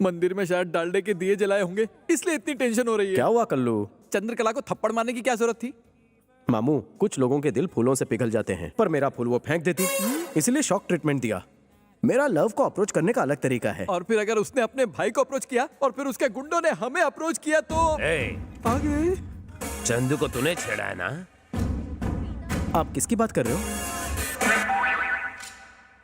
मंदिर में शायद डालडे के दिए जलाए होंगे, इसलिए इतनी टेंशन हो रही है। क्या हुआ कल्लू? चंद्रकला को थप्पड़ मारने की क्या जरूरत थी? मामू, कुछ लोगों के दिल फूलों से पिघल जाते हैं, पर मेरा फूल वो फेंक देती, इसलिए शॉक ट्रीटमेंट दिया। मेरा लव को अप्रोच करने का अलग तरीका है। और फिर अगर उसने अपने भाई को अप्रोच किया और फिर उसके गुंडों ने हमें अप्रोच किया तो आगे चंदू को तूने छेड़ा है ना? आप किसकी बात कर रहे हो?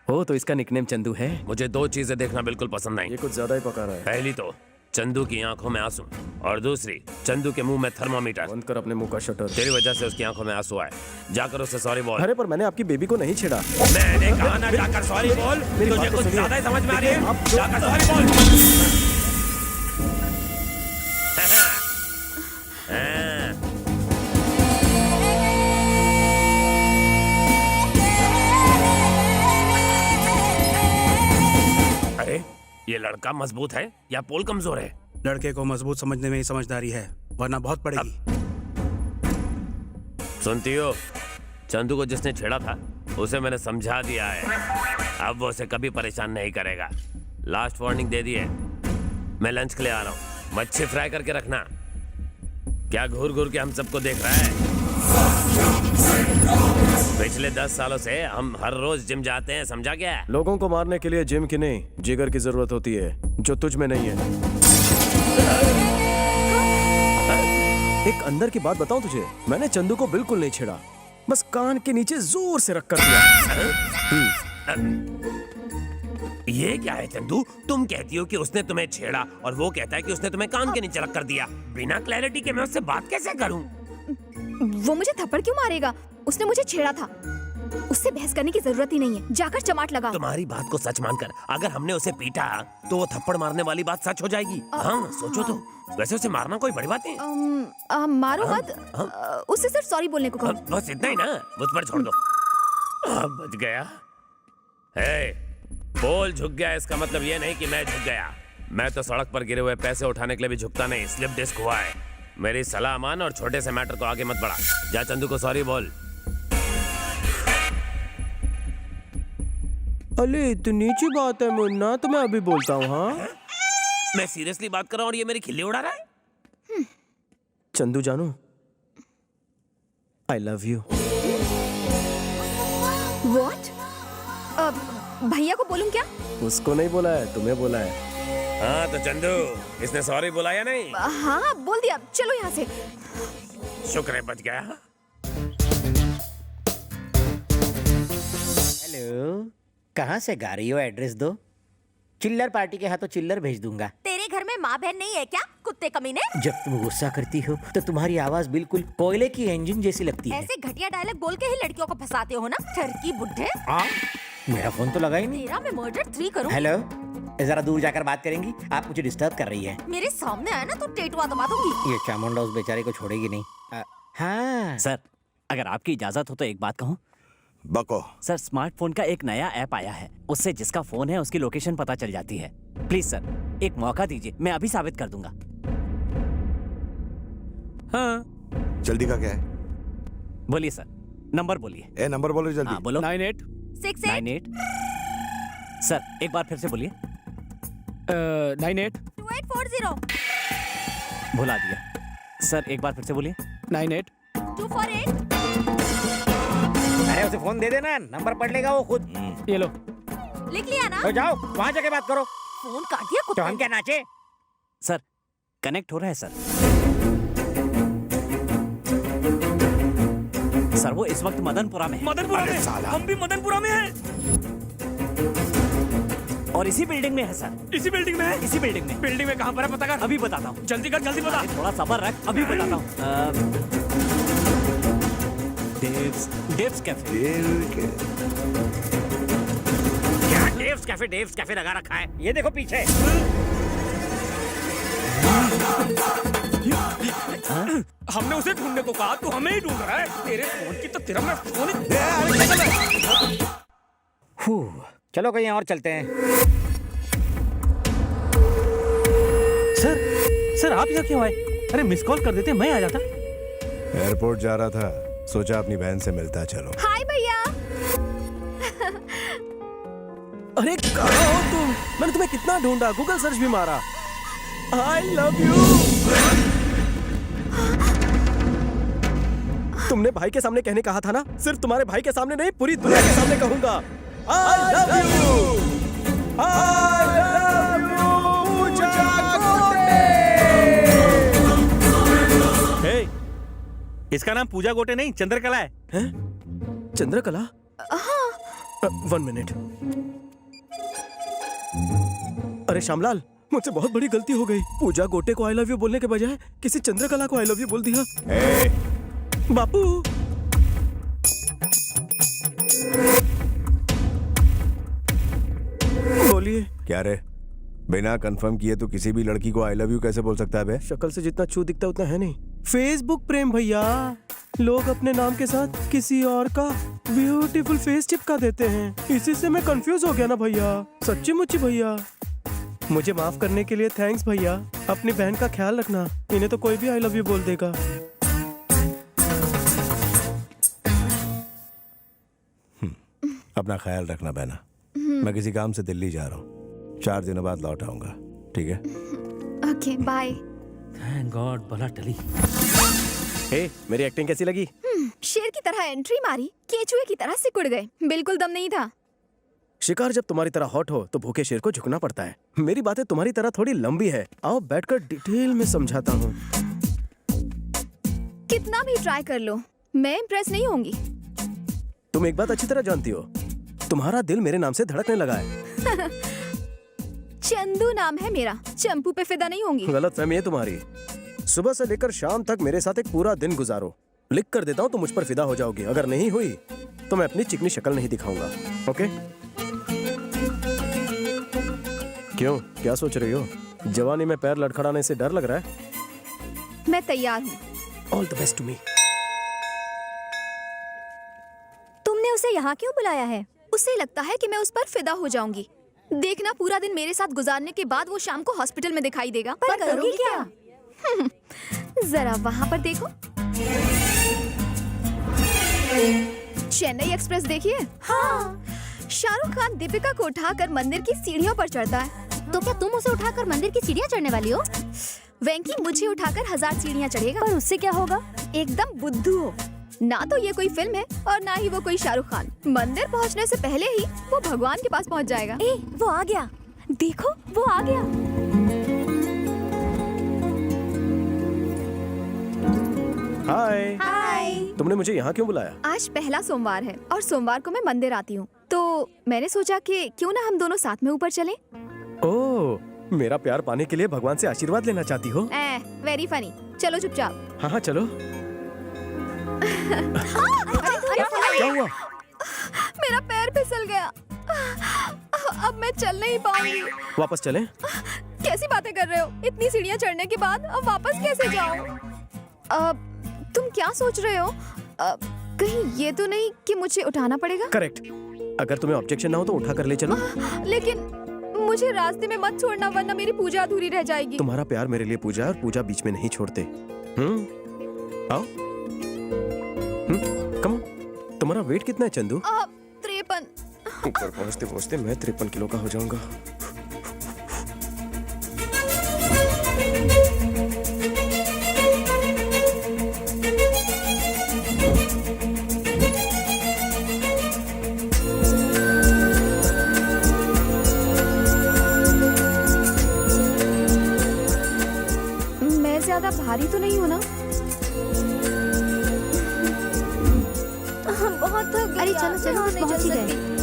ओ, तो इसका निकनेम चंदू है। मुझे दो चीजें देखना बिल्कुल पसंद नहीं। ये कुछ ज्यादा ही पका रहा है। पहली तो चंदू की आंखों में आंसू, और दूसरी चंदू के मुंह में थर्मामीटर। बंद कर अपने मुंह का शटर। तेरी वजह से उसकी आंखों में आंसू आए। जाकर उससे सॉरी बोल। अरे पर मैंने आपकी बेबी को नहीं छेड़ा। मैंने कहा ना, जाकर सॉरी बोल। तुझे कुछ ज्यादा ही समझ में आ रही है। जाकर सॉरी बोल। अरे ये लड़का मजबूत है या पोल कमजोर है? लड़के को मजबूत समझने में ही समझदारी है, वरना बहुत पड़ेगी। सुनती हो, चंदू को जिसने छेड़ा था उसे मैंने समझा दिया है। अब वो उसे कभी परेशान नहीं करेगा। लास्ट वार्निंग दे दी है। मैं लंच के लिए आ रहा हूँ, मच्छी फ्राई करके रखना। क्या घूर घूर के हम सबको देख रहा है? पिछले 10 सालों से हम हर रोज जिम जाते हैं, समझा क्या? लोगों को मारने के लिए जिम की नहीं, जिगर की जरूरत होती है, जो तुझ में नहीं है। एक अंदर की बात बताऊं तुझे, मैंने चंदू को बिल्कुल नहीं छेड़ा, बस कान के नीचे जोर से रख कर दिया। ये क्या है चंदू? तुम कहती हो कि उसने तुम्हें छेड़ा और वो कहता है कि उसने तुम्हें कान के नीचे रख कर दिया। बिना क्लैरिटी के मैं उससे बात कैसे करूं? वो मुझे थप्पड़ क्यों मारेगा? उसने मुझे छेड़ा था, उससे बहस करने की जरूरत ही नहीं है। जाकर चमाट लगा। तुम्हारी बात को सच मानकर अगर हमने उसे पीटा तो वो थप्पड़ मारने वाली बात सच हो जाएगी। हाँ, सोचो तो। वैसे उसे मारना कोई बड़ी बात नहीं। मारो मत। उससे सिर्फ सॉरी बोलने को कहो। बस इतना ही ना, मुझ पर छोड़ दो। बच गया। पोल झुक गया, इसका मतलब ये नहीं कि मैं झुक गया। मैं तो सड़क पर गिरे हुए पैसे उठाने के लिए भी झुकता नहीं। स्लिप डिस्क हुआ है। मेरी सलाह मान और छोटे से मैटर को आगे मत बढ़ा। जा चंदू को सॉरी बोल। अरे इतनी सी बात है मुन्ना, तो मैं अभी बोलता हूँ। हाँ, मैं सीरियसली बात कर रहा हूँ और ये मेरी खिल्ली उड़ा रहा है। चंदू जानू, आई लव यू। What? भैया को बोलूं क्या? उसको नहीं बोला है, तुम्हें बोला है। हाँ तो चंदू, इसने सॉरी बोला या नहीं? हाँ बोल दिया। चलो यहाँ से। शुक्र है बच गया। हेलो, कहाँ से गा रही हो? एड्रेस दो। चिल्लर पार्टी के हाथों चिल्लर भेज दूंगा। तेरे घर में माँ बहन नहीं है क्या, कुत्ते कमीने? जब तुम गुस्सा करती हो तो तुम्हारी आवाज बिल्कुल कोयले की इंजन जैसी लगती है। ऐसे घटिया डायलॉग बोल के ही लड़कियों को फंसाते हो ना, ठरकी बुड्ढे। मेरा फोन तो लगा ही नहीं। तेरा मैं मर्डर 3 करूँ। हेलो, जरा दूर जाकर बात करेंगी? आप मुझे डिस्टर्ब कर रही है। मेरे सामने आया ना तो टेटुआ दबा दूंगी। ये चामुंडा उस बेचारे को छोड़ेगी नहीं। हाँ सर, अगर आपकी इजाजत हो तो एक बात कहूँ। बको। सर, स्मार्टफोन का एक नया ऐप आया है, उससे जिसका फोन है उसकी लोकेशन पता चल जाती है। प्लीज सर, एक मौका दीजिए, मैं अभी साबित कर दूंगा। हाँ, जल्दी का क्या है? बोलिए सर, नंबर बोलिए। नंबर बोलो जल्दी। हाँ बोलो। 98 सर, एक बार फिर से बोलिए। 2840 भुला दिया। सर, एक बार फिर से बोलिए। 248। अरे उसे फोन दे देना, नंबर पढ़ लेगा वो खुद। ये लो। लिख लिया ना? तो जाओ वहाँ जाके बात करो। फोन काट दिया तो कुत्ते हम क्या नाचे? सर, कनेक्ट हो रहा है सर। सर, वो इस वक्त मदनपुरा में है। मदनपुरा में? हम भी मदनपुरा में हैं। और इसी बिल्डिंग में है सर। इसी बिल्डिंग में है? इसी बिल्डिंग में। बिल्डिंग में कहाँ पर है पता कर। अभी बताता हूँ। जल्दी कर, जल्दी बता। थोड़ा सब्र रख, अभी बताता हूँ। डेव्स कैफे। क्या डेव्स कैफे लगा रखा है? ये देखो पीछे। हमने उसे ढूंढने को कहा, तू हमें ही ढूंढ रहा है। तेरे फोन की तो तेरा मैं फोन चलो कहीं और चलते हैं। सर आप यहाँ क्यों आए? अरे मिस कॉल कर देते, मैं आ जाता। एयरपोर्ट जा रहा था, सोचा अपनी बहन से मिलता चलो। हाय भैया। अरे कहाँ हो तुम? मैंने तुम्हें कितना ढूंढा, गूगल सर्च भी मारा। आई लव यू। तुमने भाई के सामने कहने कहा था ना, सिर्फ तुम्हारे भाई के सामने नहीं, पूरी दुनिया के सामने कहूंगा। I love you. I love you Pooja Gote. Hey, इसका नाम पूजा गोटे नहीं चंद्रकला है। हैं? चंद्रकला? 1 मिनट। अरे श्यामलाल, मुझसे बहुत बड़ी गलती हो गई। पूजा गोटे को आई लव यू बोलने के बजाय किसी चंद्रकला को आई लव यू बोल दिया। बापू, बोलिए। क्या रे, बिना कंफर्म किए तो किसी भी लड़की को आई लव यू कैसे बोल सकता है बे? शक्ल से जितना छू दिखता उतना है नहीं। फेसबुक प्रेम भैया, लोग अपने नाम के साथ किसी और का ब्यूटीफुल फेस चिपका देते हैं। इसी से मैं कंफ्यूज हो गया ना भैया, सच्ची मुच्ची भैया। मुझे माफ करने के लिए थैंक्स भैया। अपनी बहन का ख्याल रखना, इन्हें तो कोई भी आई लव यू बोल देगा। अपना ख्याल रखना बहना। मैं किसी काम से दिल्ली जा रहा हूँ, 4 दिनों बाद लौट आऊंगा, ठीक है? Okay bye. थैंक गॉड बला टली। हे, मेरी एक्टिंग कैसी लगी? शेर की तरह एंट्री मारी, केचुए की तरह सिकुड़ गए। बिल्कुल दम नहीं था। शिकार जब तुम्हारी तरह हॉट हो तो भूखे शेर को झुकना पड़ता है। मेरी बातें तुम्हारी तरह थोड़ी लंबी है, आओ बैठकर डिटेल में समझाता हूँ। कितना भी ट्राई कर लो, मैं इम्प्रेस नहीं होंगी। तुम एक बात अच्छी तरह जानती हो, तुम्हारा दिल मेरे नाम से धड़कने लगा है। चंदू नाम है मेरा, चंपू पे फिदा नहीं होंगी। गलतफहमी है तुम्हारी। सुबह से लेकर शाम तक मेरे साथ एक पूरा दिन गुजारो, लिख कर देता हूँ तो मुझ पर फिदा हो जाओगी। अगर नहीं हुई तो मैं अपनी चिकनी शक्ल नहीं दिखाऊंगा। ओके? क्यों, क्या सोच रही हो? जवानी में पैर लड़खड़ाने से डर लग रहा है? मैं तैयार हूँ। All the best to me. तुमने उसे यहाँ क्यों बुलाया है? उसे लगता है कि मैं उस पर फिदा हो जाऊंगी। देखना, पूरा दिन मेरे साथ गुजारने के बाद वो शाम को हॉस्पिटल में दिखाई देगा। पर करोगी क्या? जरा वहाँ पर देखो। चेन्नई एक्सप्रेस देखिए। हाँ। शाहरुख खान दीपिका को उठाकर मंदिर की सीढ़ियों पर चढ़ता है। तो क्या तुम उसे उठाकर मंदिर की सीढ़ियाँ चढ़ने वाली हो? वेंकी मुझे उठाकर 1000 सीढ़ियाँ चढ़ेगा। पर उससे क्या होगा? एकदम बुद्धू हो। ना तो ये कोई फिल्म है और ना ही वो कोई शाहरुख खान। मंदिर पहुंचने से पहले ही वो भगवान के पास पहुंच जाएगा। ए, वो आ गया। देखो, वो आ गया। हाय। हाय। तुमने मुझे यहाँ क्यों बुलाया? आज पहला सोमवार है और सोमवार को मैं मंदिर आती हूँ, तो मैंने सोचा कि क्यों ना हम दोनों साथ में ऊपर चलें। ओह, मेरा प्यार पाने के लिए भगवान से आशीर्वाद लेना चाहती हो? Very funny. चलो चुपचाप। हाँ हाँ चलो। क्या हुआ? मेरा पैर फिसल गया। अब मैं चल नहीं पाऊंगी। वापस चलें? कैसी बातें कर रहे हो? इतनी सीढ़ियाँ चढ़ने के बाद अब वापस कैसे जाऊं? तुम क्या सोच रहे हो? कहीं ये तो नहीं कि मुझे उठाना पड़ेगा? करेक्ट। अगर तुम्हें ऑब्जेक्शन ना हो तो उठा कर ले चलो। लेकिन मुझे रास्ते में मत छोड़ना, वरना मेरी पूजा अधूरी रह जाएगी। तुम्हारा प्यार मेरे लिए पूजा है और पूजा बीच में नहीं छोड़ते। आओ। Come on. तुम्हारा वेट कितना है चंदू? 53। ऊपर पहुंचते पहुंचते मैं 53 किलो का हो जाऊंगा। मैं ज्यादा भारी तो नहीं हूँ ना? बहुत थक गई। अरे चलो चलो, बस पहुंच ही गए।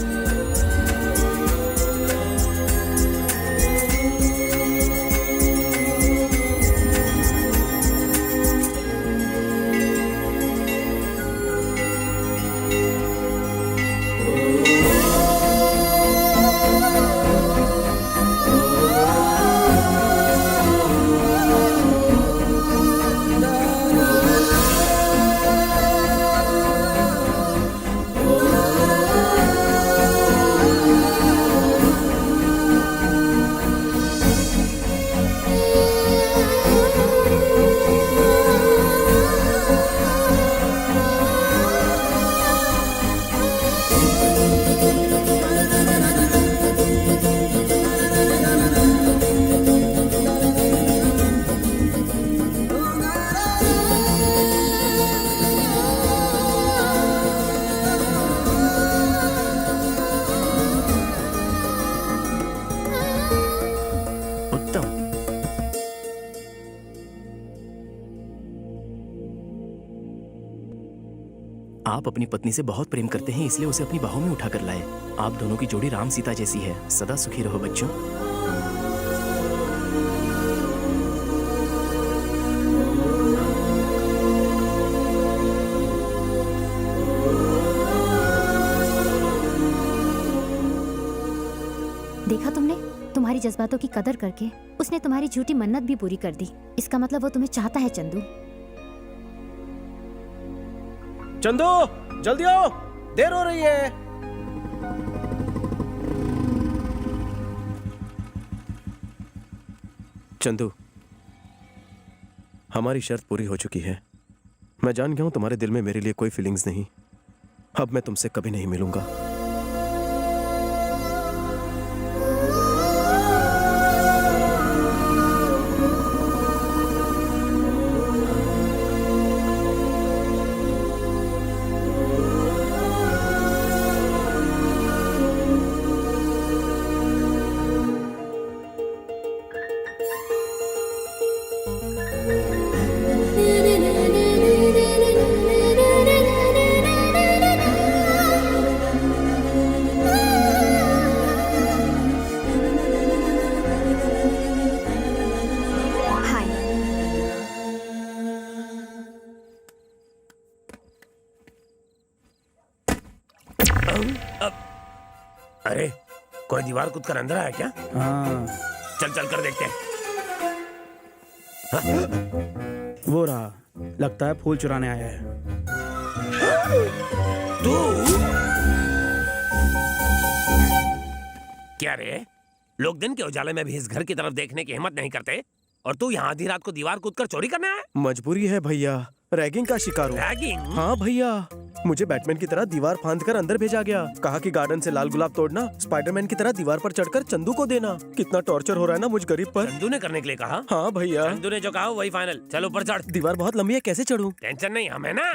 आप अपनी पत्नी से बहुत प्रेम करते हैं, इसलिए उसे अपनी बाहों में उठा कर लाए। आप दोनों की जोड़ी राम सीता जैसी है। सदा सुखी रहो बच्चों। देखा तुमने, तुम्हारी जज्बातों की कदर करके उसने तुम्हारी झूठी मन्नत भी पूरी कर दी। इसका मतलब वो तुम्हें चाहता है चंदू। चंदू जल्दी आओ, देर हो रही है। चंदू, हमारी शर्त पूरी हो चुकी है। मैं जान गया हूं तुम्हारे दिल में मेरे लिए कोई फीलिंग्स नहीं। अब मैं तुमसे कभी नहीं मिलूंगा। अरे कोई दीवार कूद कर अंदर आया क्या? हाँ, चल चल कर देखते हैं। वो रहा, लगता है फूल चुराने आया है। तू क्या रे? लोग दिन के उजाले में भी इस घर की तरफ देखने की हिम्मत नहीं करते, और तू यहाँ आधी रात को दीवार कूद कर चोरी करने आया? मजबूरी है भैया, रैगिंग का शिकार हूँ। रैगिंग? हाँ भैया, मुझे बैटमैन की तरह दीवार फांद कर अंदर भेजा गया। कहा कि गार्डन से लाल गुलाब तोड़ना, स्पाइडरमैन की तरह दीवार पर चढ़कर चंदू को देना। कितना टॉर्चर हो रहा है ना मुझ गरीब पर। चंदू ने करने के लिए कहा? हाँ भैया। चंदू ने जो कहा वही फाइनल। चल ऊपर चढ़। दीवार बहुत लंबी है, कैसे चढ़ूं? टेंशन नहीं, हमें ना।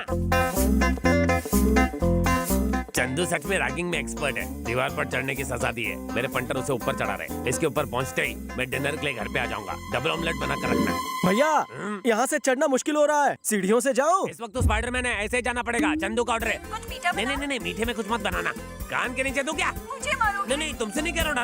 चंदू सच में रैगिंग में एक्सपर्ट है। दीवार पर चढ़ने की सजा दी है। मेरे पंटर उसे ऊपर चढ़ा रहे। इसके ऊपर पहुंचते ही मैं डिनर के लिए घर पे आ जाऊंगा। डबल ऑमलेट बना कर रखना। भैया यहाँ से चढ़ना मुश्किल हो रहा है, सीढ़ियों से जाओ। इस वक्त तो स्पाइडरमैन है, ऐसे ही जाना पड़ेगा। चंदू का ऑर्डर है। नहीं नहीं नहीं, मीठे में कुछ मत बनाना। कान के नीचे दो क्या? मुझे मारो। नहीं नहीं, तुमसे नहीं कह रहा हूँ।